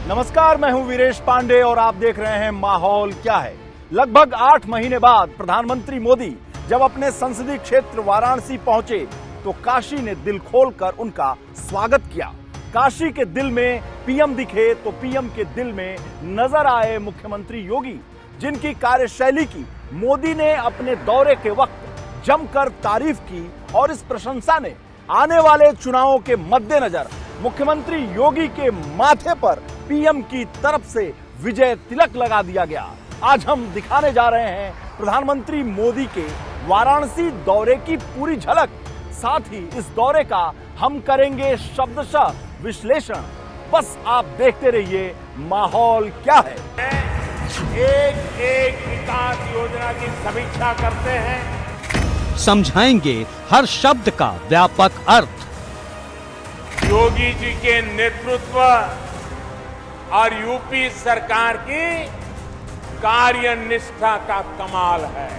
नमस्कार, मैं हूं वीरेश पांडे और आप देख रहे हैं माहौल क्या है। लगभग 8 महीने बाद प्रधानमंत्री मोदी जब अपने संसदीय क्षेत्र वाराणसी पहुंचे तो काशी ने दिल खोलकर उनका स्वागत किया। काशी के दिल में पीएम दिखे तो पीएम के दिल में नजर आए मुख्यमंत्री योगी, जिनकी कार्यशैली की मोदी ने अपने दौरे के वक्त जमकर तारीफ की और इस प्रशंसा ने आने वाले चुनावों के मद्देनजर मुख्यमंत्री योगी के माथे पर पीएम की तरफ से विजय तिलक लगा दिया गया। आज हम दिखाने जा रहे हैं प्रधानमंत्री मोदी के वाराणसी दौरे की पूरी झलक। साथ ही इस दौरे का हम करेंगे शब्दशः विश्लेषण। बस आप देखते रहिए माहौल क्या है। एक एक विकास योजना की समीक्षा करते हैं, समझाएंगे हर शब्द का व्यापक अर्थ। योगी जी के नेतृत्व और यूपी सरकार की कार्यनिष्ठा का कमाल है।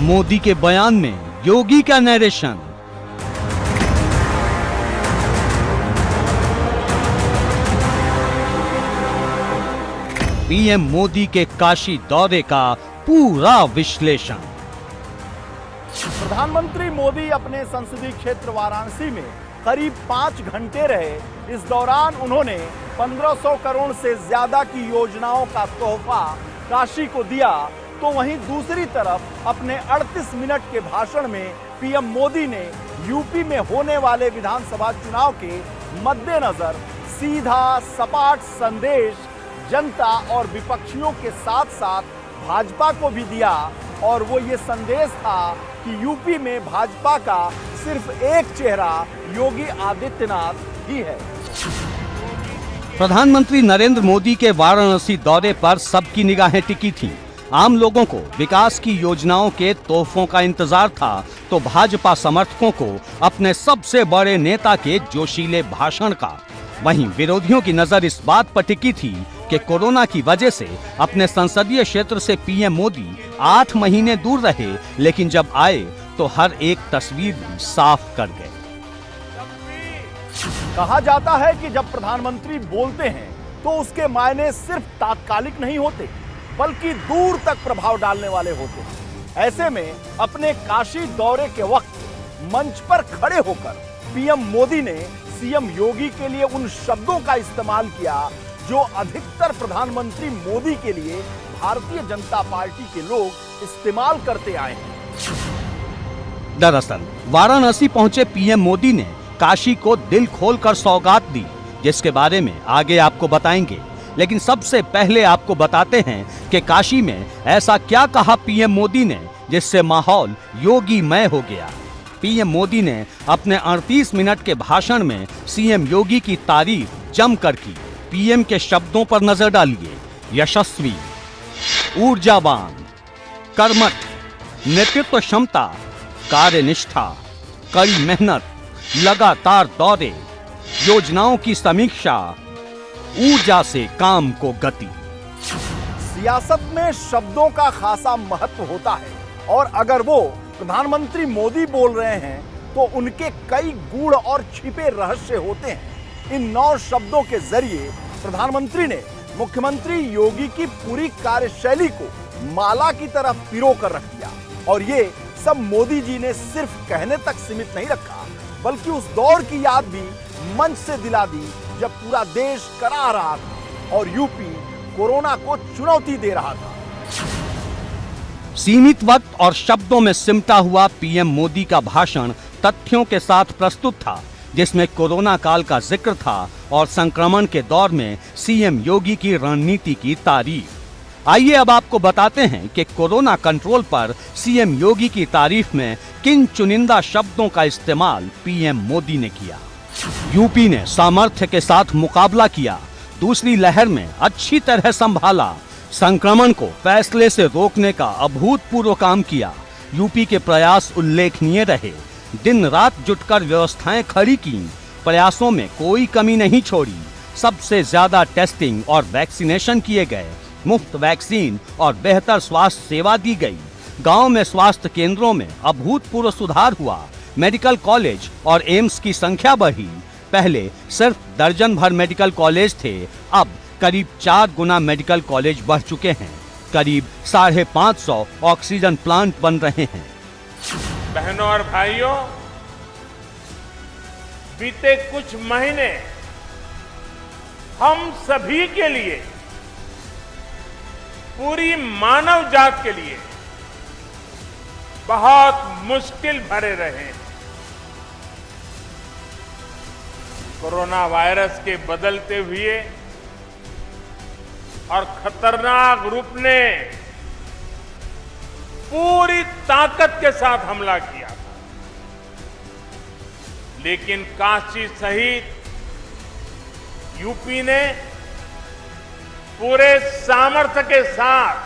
मोदी के बयान में योगी का नरेशन, पीएम मोदी के काशी दौरे का पूरा विश्लेषण। प्रधानमंत्री मोदी अपने संसदीय क्षेत्र वाराणसी में करीब 5 घंटे रहे। इस दौरान उन्होंने 1500 करोड़ से ज्यादा की योजनाओं का तोहफा काशी को दिया, तो वहीं दूसरी तरफ अपने 38 मिनट के भाषण में पीएम मोदी ने यूपी में होने वाले विधानसभा चुनाव के मद्देनजर सीधा सपाट संदेश जनता और विपक्षियों के साथ साथ भाजपा को भी दिया, और वो ये संदेश था कि यूपी में भाजपा का सिर्फ एक चेहरा योगी आदित्यनाथ ही है। प्रधानमंत्री नरेंद्र मोदी के वाराणसी दौरे पर सबकी निगाहें टिकी थीं। आम लोगों को विकास की योजनाओं के तोहफों का इंतजार था, तो भाजपा समर्थकों को अपने सबसे बड़े नेता के जोशीले भाषण का। वहीं विरोधियों की नजर इस बात पर टिकी थी कि कोरोना की वजह से अपने संसदीय क्षेत्र से पीएम मोदी 8 महीने दूर रहे, लेकिन जब आए तो हर एक तस्वीर भी साफ कर गए। कहा जाता है कि जब प्रधानमंत्री बोलते हैं तो उसके मायने सिर्फ तात्कालिक नहीं होते, बल्कि दूर तक प्रभाव डालने वाले होते हैं। ऐसे में अपने काशी दौरे के वक्त मंच पर खड़े होकर पीएम मोदी ने सीएम योगी के लिए उन शब्दों का इस्तेमाल किया जो अधिकतर प्रधानमंत्री मोदी के लिए भारतीय जनता पार्टी के लोग इस्तेमाल करते आए हैं। दरअसल वाराणसी पहुंचे पीएम मोदी ने काशी को दिल खोलकर सौगात दी, जिसके बारे में आगे आपको बताएंगे। लेकिन सबसे पहले आपको बताते हैं कि काशी में ऐसा क्या कहा पीएम मोदी ने जिससे माहौल योगीमय हो गया। पीएम मोदी ने अपने 38 मिनट के भाषण में सीएम योगी की तारीफ जमकर की। पीएम के शब्दों पर नजर डालिए। यशस्वी, ऊर्जावान, कर्मठ, नेतृत्व क्षमता, कार्यनिष्ठा, कड़ी मेहनत, लगातार दौरे, योजनाओं की समीक्षा, ऊर्जा से काम को गति। सियासत में शब्दों का खासा महत्व होता है, और अगर वो प्रधानमंत्री मोदी बोल रहे हैं तो उनके कई गूढ़ और छिपे रहस्य होते हैं। इन 9 शब्दों के जरिए प्रधानमंत्री ने मुख्यमंत्री योगी की पूरी कार्यशैली को माला की तरह पिरो कर रख दिया, और ये सब मोदी जी ने सिर्फ कहने तक सीमित नहीं रखा, बल्कि उस दौर की याद भी मंच से दिला दी जब पूरा देश करा रहा था और यूपी कोरोना को चुनौती दे रहा था। सीमित वक्त और शब्दों में सिमटा हुआ पीएम मोदी का भाषण तथ्यों के साथ प्रस्तुत था, जिसमें कोरोना काल का जिक्र था और संक्रमण के दौर में सीएम योगी की रणनीति की तारीफ। आइए अब आपको बताते हैं कि कोरोना कंट्रोल पर सीएम योगी की तारीफ में किन चुनिंदा शब्दों का इस्तेमाल पीएम मोदी ने किया। यूपी ने सामर्थ्य के साथ मुकाबला किया, दूसरी लहर में अच्छी तरह संभाला, संक्रमण को फैसले से रोकने का अभूतपूर्व काम किया। यूपी के प्रयास उल्लेखनीय रहे, दिन रात जुटकर व्यवस्थाएं खड़ी की, प्रयासों में कोई कमी नहीं छोड़ी। सबसे ज्यादा टेस्टिंग और वैक्सीनेशन किए गए, मुफ्त वैक्सीन और बेहतर स्वास्थ्य सेवा दी गई। गांव में स्वास्थ्य केंद्रों में अभूतपूर्व सुधार हुआ, मेडिकल कॉलेज और एम्स की संख्या बढ़ी। पहले सिर्फ दर्जन भर मेडिकल कॉलेज थे, अब करीब 4 गुना मेडिकल कॉलेज बढ़ चुके हैं, करीब 550 ऑक्सीजन प्लांट बन रहे हैं। बहनों और भाइयों, बीते कुछ महीने हम सभी के लिए, पूरी मानव जात के लिए बहुत मुश्किल भरे रहे हैं। कोरोना वायरस के बदलते हुए और खतरनाक रूप ने पूरी ताकत के साथ हमला किया था, लेकिन काशी सहित यूपी ने पूरे सामर्थ्य के साथ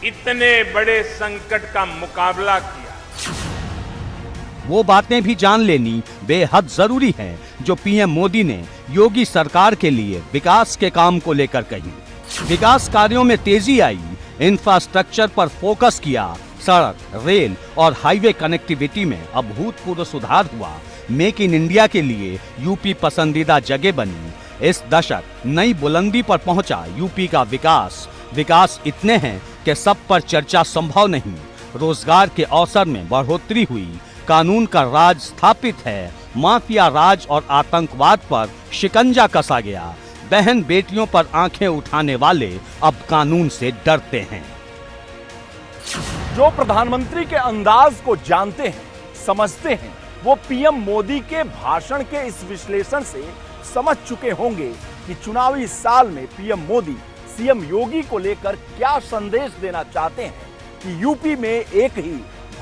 इतने बड़े संकट का मुकाबला किया। वो बातें भी जान लेनी बेहद जरूरी है जो पीएम मोदी ने योगी सरकार के लिए विकास के काम को लेकर कही। विकास कार्यों में तेजी आई, इंफ्रास्ट्रक्चर पर फोकस किया, सड़क, रेल और हाईवे कनेक्टिविटी में अभूतपूर्व सुधार हुआ। मेक इन इंडिया के लिए यूपी पसंदीदा जगह बनी। इस दशक नई बुलंदी पर पहुंचा यूपी का विकास। विकास इतने हैं कि सब पर चर्चा संभव नहीं। रोजगार के अवसर में बढ़ोतरी हुई, कानून का राज स्थापित है, माफिया राज और आतंकवाद पर शिकंजा कसा गया। बहन बेटियों पर आंखें उठाने वाले अब कानून से डरते हैं। जो प्रधानमंत्री के अंदाज को जानते हैं, समझते हैं, वो पीएम मोदी के भाषण के इस विश्लेषण से समझ चुके होंगे कि चुनावी साल में पीएम मोदी सीएम योगी को लेकर क्या संदेश देना चाहते हैं कि यूपी में एक ही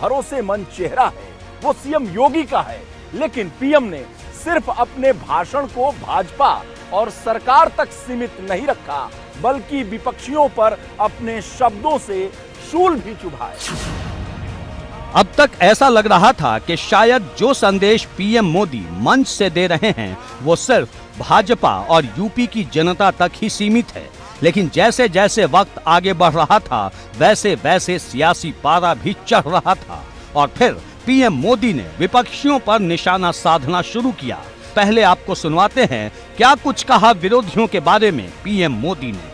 भरोसेमंद चेहरा है, वो सीएम योगी का है। लेकिन पीएम ने सिर्फ अपने भाषण को भाजपा और सरकार तक सीमित नहीं रखा, बल्कि विपक्षियों पर अपने शब्दों से शूल भी चुभाए। अब तक ऐसा लग रहा था कि शायद जो संदेश पीएम मोदी मंच से दे रहे हैं वो सिर्फ भाजपा और यूपी की जनता तक ही सीमित है। लेकिन जैसे जैसे वक्त आगे बढ़ रहा था, वैसे वैसे सियासी पारा भी चढ़ रहा था और फिर पीएम मोदी ने विपक्षियों पर निशाना साधना शुरू किया। पहले आपको सुनवाते हैं क्या कुछ कहा विरोधियों के बारे में पीएम मोदी ने।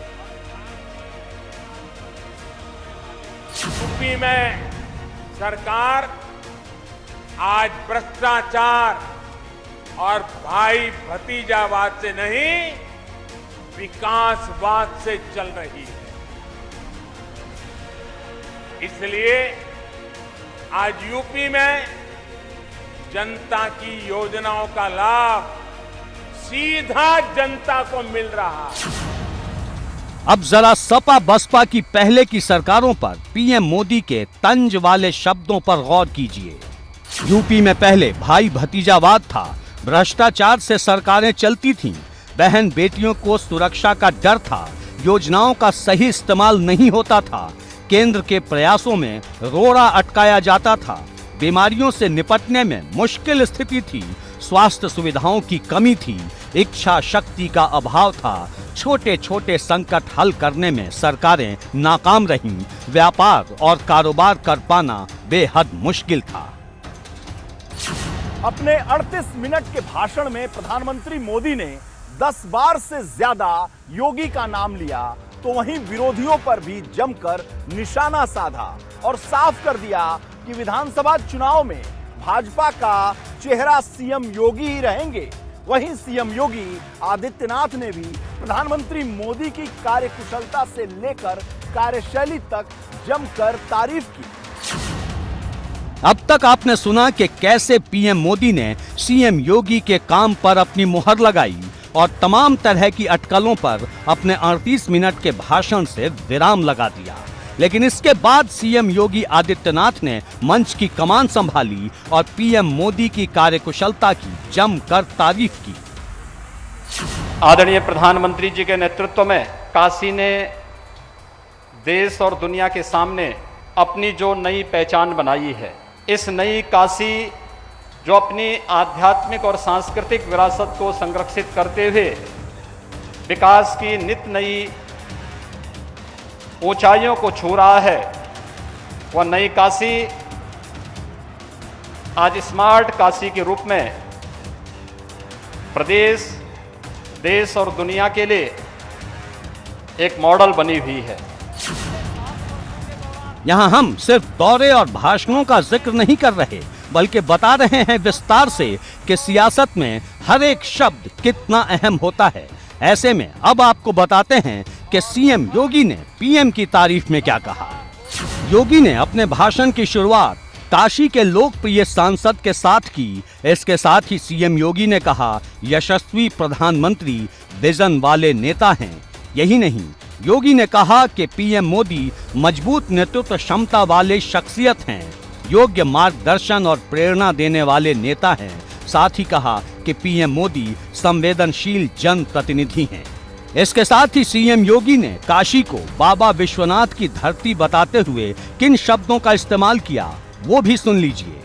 यूपी में सरकार आज भ्रष्टाचार और भाई भतीजावाद से नहीं, विकासवाद से चल रही है। इसलिए आज यूपी में जनता की योजनाओं का लाभ सीधा जनता को मिल रहा है। अब जरा सपा बसपा की पहले की सरकारों पर पीएम मोदी के तंज वाले शब्दों पर गौर कीजिए। यूपी में पहले भाई भतीजावाद था, भ्रष्टाचार से सरकारें चलती थीं, बहन बेटियों को सुरक्षा का डर था, योजनाओं का सही इस्तेमाल नहीं होता था, केंद्र के प्रयासों में रोड़ा अटकाया जाता था, बीमारियों से निपटने में मुश्किल स्थिति थी, स्वास्थ्य सुविधाओं की कमी थी, इच्छा शक्ति का अभाव था, छोटे छोटे संकट हल करने में सरकारें नाकाम रहीं, व्यापार और कारोबार कर पाना बेहद मुश्किल था। अपने 38 मिनट के भाषण में प्रधानमंत्री मोदी ने 10 बार से ज्यादा योगी का नाम लिया, तो वहीं विरोधियों पर भी जमकर निशाना साधा और साफ कर दिया कि विधानसभा चुनाव में भाजपा का चेहरा सीएम योगी ही रहेंगे। वहीं सीएम योगी आदित्यनाथ ने भी प्रधानमंत्री मोदी की कार्यकुशलता से लेकर कार्यशैली तक जमकर तारीफ की। अब तक आपने सुना कि कैसे पीएम मोदी ने सीएम योगी के काम पर अपनी मुहर लगाई और तमाम तरह की अटकलों पर अपने 38 मिनट के भाषण से विराम लगा दिया। लेकिन इसके बाद सीएम योगी आदित्यनाथ ने मंच की कमान संभाली और पीएम मोदी की कार्यकुशलता की जमकर तारीफ की। आदरणीय प्रधानमंत्री जी के नेतृत्व में काशी ने देश और दुनिया के सामने अपनी जो नई पहचान बनाई है, इस नई काशी जो अपनी आध्यात्मिक और सांस्कृतिक विरासत को संरक्षित करते हुए विकास की नित नई ऊंचाइयों को छू रहा है, वह नई काशी आज स्मार्ट काशी के रूप में प्रदेश, देश और दुनिया के लिए एक मॉडल बनी हुई है। यहाँ हम सिर्फ दौरे और भाषणों का जिक्र नहीं कर रहे, बल्कि बता रहे हैं विस्तार से कि सियासत में हर एक शब्द कितना अहम होता है। ऐसे में अब आपको बताते हैं कि सीएम योगी ने पीएम की तारीफ में क्या कहा। योगी ने अपने भाषण की शुरुआत काशी के लोकप्रिय सांसद के साथ की। इसके साथ ही सीएम योगी ने कहा, यशस्वी प्रधानमंत्री विजन वाले नेता हैं। यही नहीं, योगी ने कहा कि पीएम मोदी मजबूत नेतृत्व क्षमता वाले शख्सियत हैं, योग्य मार्गदर्शन और प्रेरणा देने वाले नेता हैं। साथ ही कहा कि पीएम मोदी संवेदनशील जनप्रतिनिधि हैं। इसके साथ ही सीएम योगी ने काशी को बाबा विश्वनाथ की धरती बताते हुए किन शब्दों का इस्तेमाल किया, वो भी सुन लीजिए।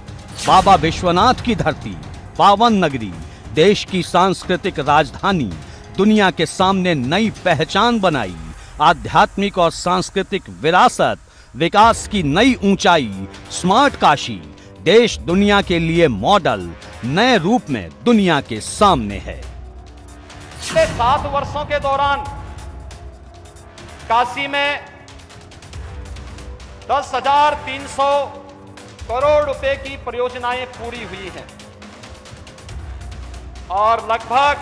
बाबा विश्वनाथ की धरती, पावन नगरी, देश की सांस्कृतिक राजधानी, दुनिया के सामने नई पहचान बनाई, आध्यात्मिक और सांस्कृतिक विरासत, विकास की नई ऊंचाई, स्मार्ट काशी, देश दुनिया के लिए मॉडल, नए रूप में दुनिया के सामने है। पिछले 7 वर्षों के दौरान काशी में 10,300 करोड़ रुपए की परियोजनाएं पूरी हुई हैं और लगभग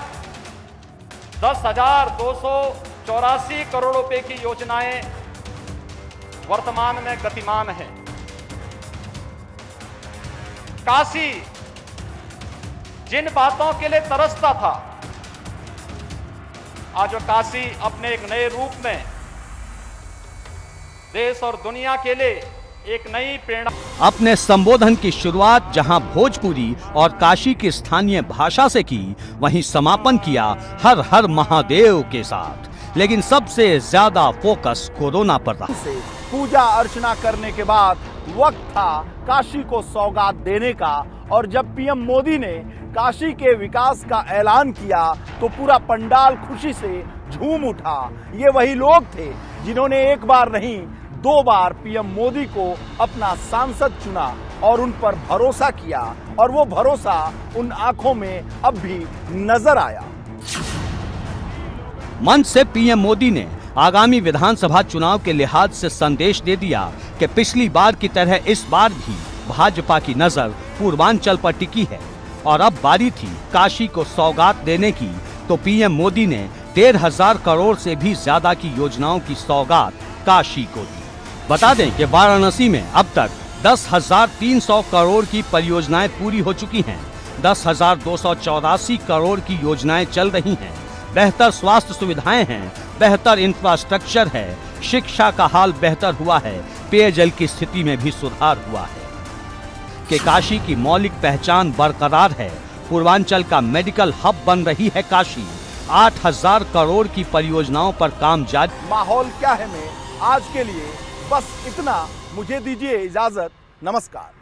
10,284 करोड़ रुपए की योजनाएं वर्तमान में गतिमान हैं। काशी जिन बातों के लिए तरसता था, आज काशी अपने एक नए रूप में देश और दुनिया के लिए एक नई प्रेरणा। अपने संबोधन की शुरुआत जहां भोजपुरी और काशी की स्थानीय भाषा से की, वहीं समापन किया हर हर महादेव के साथ। लेकिन सबसे ज्यादा फोकस कोरोना पर रहा। पूजा अर्चना करने के बाद वक्त था काशी को सौगात देने का, और जब पीएम मोदी ने काशी के विकास का ऐलान किया तो पूरा पंडाल खुशी से झूम उठा। ये वही लोग थे जिन्होंने एक बार नहीं 2 बार पीएम मोदी को अपना सांसद चुना और उन पर भरोसा किया, और वो भरोसा उन आंखों में अब भी नजर आया। मंच से पीएम मोदी ने आगामी विधानसभा चुनाव के लिहाज से संदेश दे दिया कि पिछली बार की तरह इस बार भी भाजपा की नजर पूर्वांचल पर टिकी है, और अब बारी थी काशी को सौगात देने की। तो पीएम मोदी ने 1,500 करोड़ से भी ज्यादा की योजनाओं की सौगात काशी को दी। बता दें कि वाराणसी में अब तक 10,300 करोड़ की परियोजनाएं पूरी हो चुकी हैं। 10,284 करोड़ की योजनाएं चल रही हैं। बेहतर स्वास्थ्य सुविधाएं हैं, बेहतर इंफ्रास्ट्रक्चर है, शिक्षा का हाल बेहतर हुआ है, पेयजल की स्थिति में भी सुधार हुआ है। कि काशी की मौलिक पहचान बरकरार है। पूर्वांचल का मेडिकल हब बन रही है काशी। 8,000 करोड़ की परियोजनाओं पर काम जारी। माहौल क्या है में आज के लिए बस इतना। मुझे दीजिए इजाजत। नमस्कार।